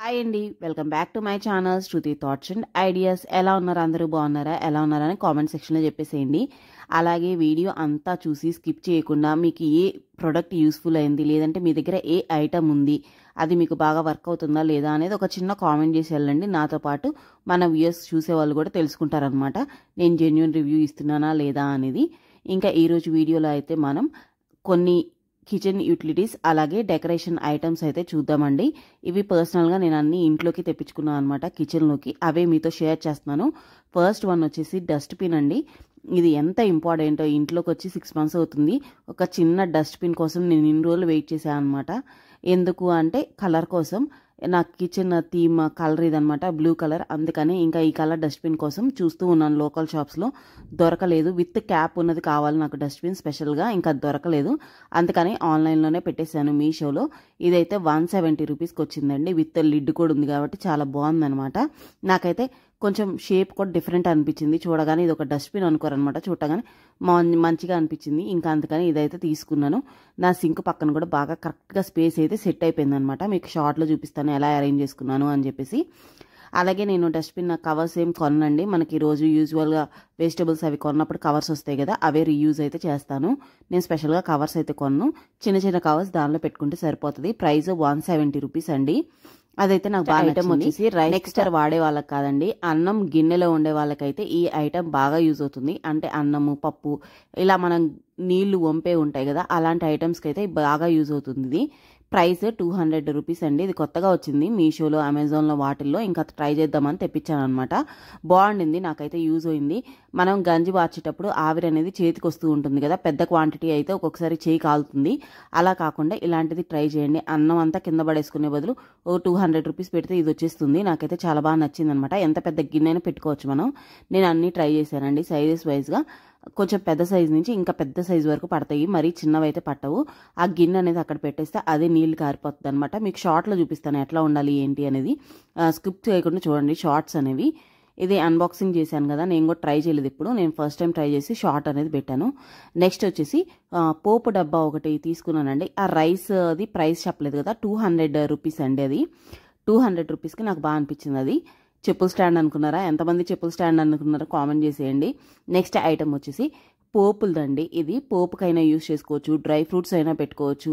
Hi అండి, welcome back to my channel Shruti thoughts and ideas. ఎలా ఉన్నారు? అందరూ బాగున్నారా? ఎలా ఉన్నారని కామెంట్ సెక్షన్లో చెప్పేసేయండి. అలాగే వీడియో అంతా చూసి స్కిప్ చేయకుండా మీకు ఏ ప్రోడక్ట్ యూస్ఫుల్ అయింది, లేదంటే మీ దగ్గర ఏ ఐటమ్ ఉంది, అది మీకు బాగా వర్క్ అవుతుందా లేదా అనేది ఒక చిన్న కామెంట్ చేసి వెళ్ళండి. నాతో పాటు మన వ్యూయర్స్ చూసే వాళ్ళు కూడా తెలుసుకుంటారనమాట నేను జెన్యూన్ రివ్యూ ఇస్తున్నానా లేదా అనేది. ఇంకా ఈరోజు వీడియోలో అయితే మనం కొన్ని కిచెన్ యూటిలిటీస్ అలాగే డెకరేషన్ ఐటమ్స్ అయితే చూద్దామండి. ఇవి పర్సనల్గా నేను అన్ని ఇంట్లోకి తెప్పించుకున్నాను అనమాట, కిచెన్లోకి. అవే మీతో షేర్ చేస్తున్నాను. ఫస్ట్ వన్ వచ్చేసి డస్ట్బిన్ అండి. ఇది ఎంత ఇంపార్టెంటో, ఇంట్లోకి వచ్చి 6 months అవుతుంది. ఒక చిన్న డస్ట్బిన్ కోసం నేను ఇన్ని రోజులు వెయిట్ చేశాను అనమాట. ఎందుకు అంటే కలర్ కోసం. నా కిచెన్ థీమ్ కలర్ ఇదనమాట, బ్లూ కలర్. అందుకని ఇంకా ఈ కలర్ డస్ట్బిన్ కోసం చూస్తూ ఉన్నాను. లోకల్ షాప్స్లో దొరకలేదు. విత్ క్యాప్ ఉన్నది కావాలి నాకు డస్ట్బిన్ స్పెషల్గా, ఇంకా దొరకలేదు. అందుకని ఆన్లైన్లోనే పెట్టేశాను మీషోలో. ఇదైతే 170 రూపీస్కి వచ్చిందండి. విత్ లిడ్ కూడా ఉంది కాబట్టి చాలా బాగుందనమాట. నాకైతే కొంచెం షేప్ కూడా డిఫరెంట్ అనిపించింది. చూడగానే ఇది ఒక డస్ట్బిన్ అనుకోరనమాట, చూడగానే మంచిగా అనిపించింది. ఇంకా అందుకని ఇదైతే తీసుకున్నాను. నా సింక్ పక్కన కూడా బాగా కరెక్ట్గా స్పేస్ అయితే సెట్ అయిపోయింది అనమాట. మీకు షార్ట్లో చూపిస్తాను ఎలా అరేంజ్ చేసుకున్నాను అని చెప్పేసి. అలాగే నేను డస్ట్బిన్ కవర్స్ ఏం కొనండి. మనకి రోజు యూజువల్గా వెజిటబుల్స్ అవి కొన్నప్పుడు కవర్స్ వస్తాయి కదా, అవే రీయూజ్ అయితే చేస్తాను. నేను స్పెషల్గా కవర్స్ అయితే కొన్ను. చిన్న చిన్న కవర్స్ దానిలో పెట్టుకుంటే సరిపోతుంది. ప్రైస్ 170 రూపీస్ అండి. అదైతే నాకు బాగా ఐటమ్ వచ్చేసి రైస్ కుక్కర్ వాడే వాళ్ళకి కాదండి, అన్నం గిన్నెలో ఉండే వాళ్ళకైతే ఈ ఐటమ్ బాగా యూజ్ అవుతుంది. అంటే అన్నము, పప్పు, ఇలా మనం నీళ్లు వంపే ఉంటాయి కదా, అలాంటి ఐటమ్స్కి అయితే బాగా యూజ్ అవుతుంది. ఇది ప్రైస్ 200 రూపీస్ అండి. ఇది కొత్తగా వచ్చింది మీషోలో, అమెజాన్లో, వాటిల్లో. ఇంకా ట్రై చేద్దామని తెప్పించాను అనమాట. బాగుండింది, నాకైతే యూజ్ అయింది. మనం గంజి వార్చేటప్పుడు ఆవిరి అనేది చేతికి వస్తూ ఉంటుంది కదా, పెద్ద క్వాంటిటీ అయితే ఒక్కొక్కసారి చేయి కాలుతుంది. అలా కాకుండా ఇలాంటిది ట్రై చేయండి. అన్నం అంతా కింద పడేసుకునే బదులు 200 రూపీస్ పెడితే ఇది వచ్చేస్తుంది. నాకైతే చాలా బాగా నచ్చింది అనమాట. ఎంత పెద్ద గిన్నె అయినా పెట్టుకోవచ్చు మనం. నేను అన్నీ ట్రై చేశానండి సైజెస్ వైజ్గా. కొంచెం పెద్ద సైజు నుంచి ఇంకా పెద్ద సైజు వరకు పడతాయి, మరీ చిన్నవి అయితే పట్టవు. ఆ గిన్నె అనేది అక్కడ పెట్టేస్తే అదే నీళ్ళు కారిపోతుంది అనమాట. మీకు షార్ట్లో చూపిస్తాను ఎట్లా ఉండాలి ఏంటి అనేది. స్కిప్ చేయకుండా చూడండి షార్ట్స్ అనేవి. ఇది అన్బాక్సింగ్ చేశాను కదా, నేను కూడా ట్రై చేయలేదు ఇప్పుడు. నేను ఫస్ట్ టైం ట్రై చేసి షార్ట్ అనేది పెట్టాను. నెక్స్ట్ వచ్చేసి పోపు డబ్బా ఒకటి తీసుకున్నానండి. ఆ రైస్ అది ప్రైస్ చెప్పలేదు కదా, 200 రూపీస్ అండి. అది 200 రూపీస్కి నాకు బాగా అనిపించింది. అది చెప్పుల స్టాండ్ అనుకున్నారా? ఎంతమంది చెప్పుల స్టాండ్ అనుకున్నారో కామెంట్ చేసేయండి. నెక్స్ట్ ఐటమ్ వచ్చేసి పోపులదండి. ఇది పోపుకైనా యూజ్ చేసుకోవచ్చు, డ్రై ఫ్రూట్స్ అయినా పెట్టుకోవచ్చు,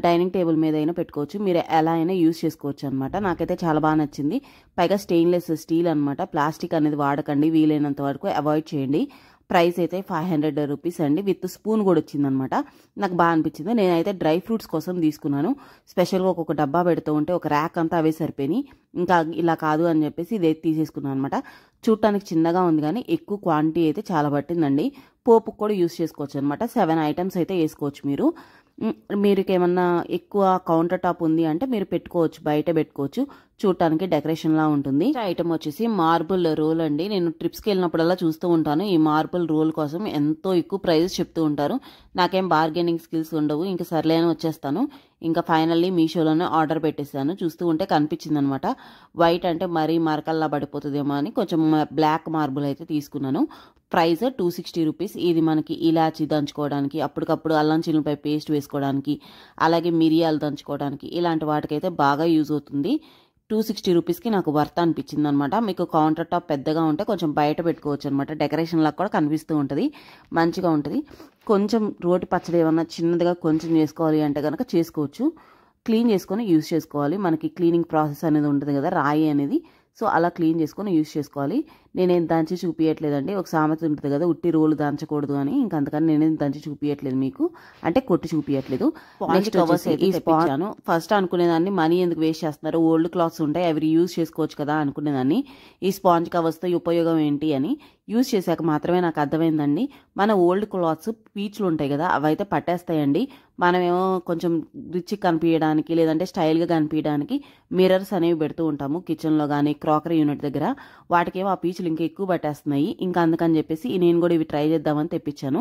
డైనింగ్ టేబుల్ మీద అయినా పెట్టుకోవచ్చు. మీరు ఎలా అయినా యూజ్ చేసుకోవచ్చు అనమాట. నాకైతే చాలా బాగా నచ్చింది. పైగా స్టెయిన్లెస్ స్టీల్ అనమాట. ప్లాస్టిక్ అనేది వాడకండి, వీలైనంత వరకు అవాయిడ్ చేయండి. ప్రైస్ అయితే 500 రూపీస్ అండి. విత్ స్పూన్ కూడా వచ్చిందనమాట. నాకు బాగా అనిపించింది. నేనైతే డ్రై ఫ్రూట్స్ కోసం తీసుకున్నాను. స్పెషల్గా ఒక్కొక్క డబ్బా పెడుతూ ఉంటే ఒక ర్యాక్ అంతా అవే సరిపోయినాయి. ఇంకా ఇలా కాదు అని చెప్పేసి ఇదే తీసేసుకున్నాను అనమాట. చూడటానికి చిన్నగా ఉంది కానీ ఎక్కువ క్వాంటిటీ అయితే చాలా పట్టిందండి. పోపుకు కూడా యూజ్ చేసుకోవచ్చు అనమాట. 7 ఐటమ్స్ అయితే వేసుకోవచ్చు మీరు. మీకు ఏమన్నా ఎక్కువ కౌంటర్ టాప్ ఉంది అంటే మీరు పెట్టుకోవచ్చు, బయట పెట్టుకోవచ్చు. చూడటానికి డెకరేషన్లా ఉంటుంది. ఐటమ్ వచ్చేసి మార్బుల్ రోల్ అండి. నేను ట్రిప్స్కి వెళ్ళినప్పుడల్లా చూస్తూ ఉంటాను. ఈ మార్బుల్ రోల్ కోసం ఎంతో ఎక్కువ ప్రైజెస్ చెప్తూ ఉంటారు. నాకేం బార్గెనింగ్ స్కిల్స్ ఉండవు. ఇంకా సర్లే అని వచ్చేస్తాను. ఇంకా ఫైనల్లీ మీషోలోనే ఆర్డర్ పెట్టేశాను. చూస్తూ ఉంటే కనిపించింది అనమాట. వైట్ అంటే మరీ మరకల్లా పడిపోతుందేమో అని కొంచెం బ్లాక్ మార్బుల్ అయితే తీసుకున్నాను. Price 260 rupees. ఇది మనకి ఇలాచి దంచుకోవడానికి, అప్పటికప్పుడు అల్లం చిల్లిపాయ పేస్ట్ వేసుకోవడానికి, అలాగే మిరియాలు దంచుకోవడానికి, ఇలాంటి వాటికైతే బాగా యూజ్ అవుతుంది. 260 రూపీస్కి నాకు వర్త్ అనిపించింది అనమాట. మీకు కౌంటర్ టాప్ పెద్దగా ఉంటే కొంచెం బయట పెట్టుకోవచ్చు అనమాట. డెకరేషన్ లాగా కూడా కనిపిస్తూ ఉంటుంది, మంచిగా ఉంటుంది. కొంచెం రోటి పచ్చడి ఏమన్నా చిన్నదిగా కొంచెం చేసుకోవాలి అంటే కనుక చేసుకోవచ్చు. క్లీన్ చేసుకొని యూజ్ చేసుకోవాలి. మనకి క్లీనింగ్ ప్రాసెస్ అనేది ఉంటుంది కదా, రాయి అనేది. సో అలా క్లీన్ చేసుకొని యూజ్ చేసుకోవాలి. నేనేం దంచి చూపించట్లేదండి. ఒక సామెత ఉంటుంది కదా, ఉట్టి రోలు దంచకూడదు అని. ఇంకా అందుకని నేనేం దంచి చూపించట్లేదు మీకు, అంటే కొట్టి చూపించట్లేదు. నెక్స్ట్ తెప్పించాను. ఫస్ట్ అనుకునేదాన్ని మనీ ఎందుకు వేస్ట్ చేస్తున్నారు, ఓల్డ్ క్లాత్స్ ఉంటాయి అవి యూజ్ చేసుకోవచ్చు కదా అనుకునేదాన్ని. ఈ స్పాంజ్ కవర్స్తో ఉపయోగం ఏంటి అని యూజ్ చేశాక మాత్రమే నాకు అర్థమైందండి. మన ఓల్డ్ క్లాత్స్ పీచులు ఉంటాయి కదా, అవైతే పట్టేస్తాయండి. మనమేమో కొంచెం రిచ్ కనిపించడానికి, లేదంటే స్టైల్గా కనిపించడానికి మిర్రర్స్ అనేవి పెడుతూ ఉంటాము కిచెన్లో కానీ క్రాకరీ యూనిట్ దగ్గర. వాటికేమో ఆ పీచులు ఇంకా ఎక్కువ పట్టేస్తున్నాయి. ఇంకా అందుకని చెప్పేసి నేను కూడా ఇవి ట్రై చేద్దామని తెప్పించాను.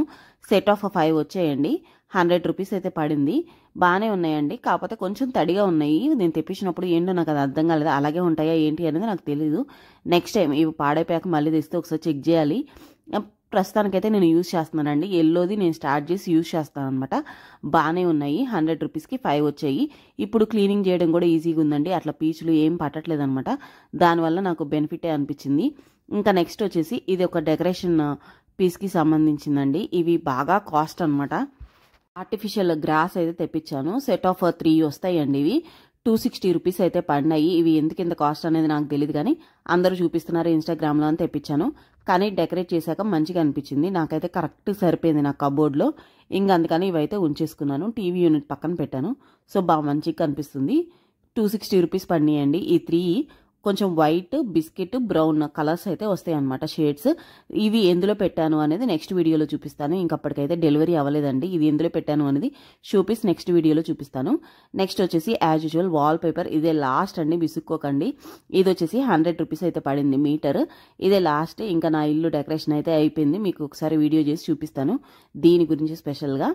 సెట్ ఆఫ్ 5 వచ్చాయండి. 100 రూపీస్ అయితే పడింది. బాగానే ఉన్నాయండి, కాకపోతే కొంచెం తడిగా ఉన్నాయి. నేను తెప్పించినప్పుడు ఏంటో నాకు అది అర్థం కాలేదు. అలాగే ఉంటాయా ఏంటి అనేది నాకు తెలీదు. నెక్స్ట్ టైం ఇవి పాడైపోయాక మళ్ళీ తెస్తే ఒకసారి చెక్ చేయాలి. ప్రస్తుతానికైతే నేను యూజ్ చేస్తున్నానండి. ఎల్లోది నేను స్టార్ట్ చేసి యూజ్ చేస్తాను అనమాట. బాగానే ఉన్నాయి. 100 రూపీస్కి 5 వచ్చాయి. ఇప్పుడు క్లీనింగ్ చేయడం కూడా ఈజీగా ఉందండి. అట్లా పీచులు ఏం పట్టట్లేదు అనమాట. దానివల్ల నాకు బెనిఫిటే అనిపించింది. ఇంకా నెక్స్ట్ వచ్చేసి ఇది ఒక డెకరేషన్ పీస్కి సంబంధించిందండి. ఇవి బాగా కాస్ట్ అనమాట. ఆర్టిఫిషియల్ గ్రాస్ అయితే తెప్పించాను. సెట్ ఆఫ్ 3 వస్తాయండి. ఇవి 260 రూపీస్ అయితే పడినాయి. ఇవి ఎందుకు ఇంత కాస్ట్ అనేది నాకు తెలియదు, కానీ అందరూ చూపిస్తున్నారు ఇన్స్టాగ్రామ్లో అని తెప్పించాను. కానీ డెకరేట్ చేశాక మంచిగా అనిపించింది. నాకైతే కరెక్ట్ సరిపోయింది నా కబోర్డ్లో. ఇంకా అందుకని ఇవైతే ఉంచేసుకున్నాను. టీవీ యూనిట్ పక్కన పెట్టాను. సో బాగా మంచిగా కనిపిస్తుంది. 260 రూపీస్ పడినాయండి. ఈ 3 కొంచెం వైట్, బిస్కెట్, బ్రౌన్ కలర్స్ అయితే వస్తాయి అనమాట, షేడ్స్. ఇవి ఎందులో పెట్టాను అనేది నెక్స్ట్ వీడియోలో చూపిస్తాను. ఇంకప్పటికైతే డెలివరీ అవ్వలేదండి. ఇది ఎందులో పెట్టాను అనేది షోపీస్ నెక్స్ట్ వీడియోలో చూపిస్తాను. నెక్స్ట్ వచ్చేసి యాజ్ యూజువల్ వాల్ పేపర్. ఇదే లాస్ట్ అండి, విసుక్కోకండి. ఇది వచ్చేసి 100 రూపీస్ అయితే పడింది మీటర్. ఇదే లాస్ట్. ఇంకా నా ఇల్లు డెకరేషన్ అయితే అయిపోయింది. మీకు ఒకసారి వీడియో చేసి చూపిస్తాను దీని గురించి స్పెషల్గా.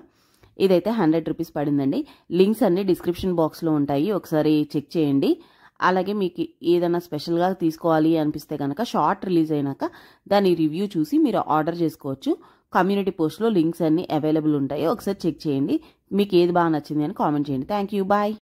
ఇదైతే 100 రూపీస్ పడిందండి. లింక్స్ అన్ని డిస్క్రిప్షన్ బాక్స్లో ఉంటాయి, ఒకసారి చెక్ చేయండి. అలాగే మీకు ఏదైనా స్పెషల్గా తీసుకోవాలి అనిపిస్తే కనుక షార్ట్ రిలీజ్ అయినాక దాని రివ్యూ చూసి మీరు ఆర్డర్ చేసుకోవచ్చు. కమ్యూనిటీ పోస్ట్లో లింక్స్ అన్నీ అవైలబుల్ ఉంటాయి, ఒకసారి చెక్ చేయండి. మీకు ఏది బాగా నచ్చింది అని కామెంట్ చేయండి. Thank you, bye.